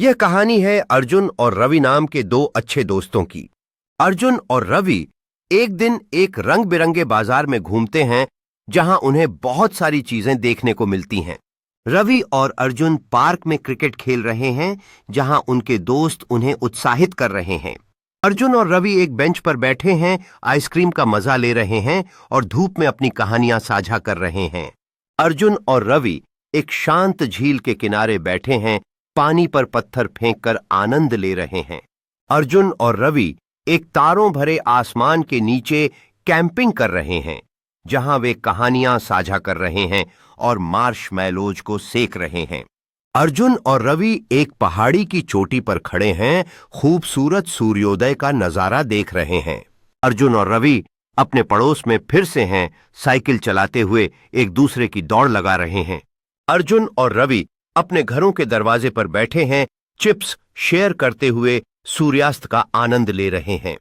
यह कहानी है अर्जुन और रवि नाम के दो अच्छे दोस्तों की। अर्जुन और रवि एक दिन एक रंग बिरंगे बाजार में घूमते हैं, जहां उन्हें बहुत सारी चीजें देखने को मिलती हैं। रवि और अर्जुन पार्क में क्रिकेट खेल रहे हैं, जहां उनके दोस्त उन्हें उत्साहित कर रहे हैं। अर्जुन और रवि एक बेंच पर बैठे हैं, आइसक्रीम का मजा ले रहे हैं और धूप में अपनी कहानियां साझा कर रहे हैं। अर्जुन और रवि एक शांत झील के किनारे बैठे हैं, पानी पर पत्थर फेंककर आनंद ले रहे हैं। अर्जुन और रवि एक तारों भरे आसमान के नीचे कैंपिंग कर रहे हैं, जहां वे कहानियां साझा कर रहे हैं और मार्शमैलोज को सेक रहे हैं। अर्जुन और रवि एक पहाड़ी की चोटी पर खड़े हैं, खूबसूरत सूर्योदय का नजारा देख रहे हैं। अर्जुन और रवि अपने पड़ोस में फिर से हैं, साइकिल चलाते हुए एक दूसरे की दौड़ लगा रहे हैं। अर्जुन और रवि अपने घरों के दरवाजे पर बैठे हैं, चिप्स शेयर करते हुए सूर्यास्त का आनंद ले रहे हैं।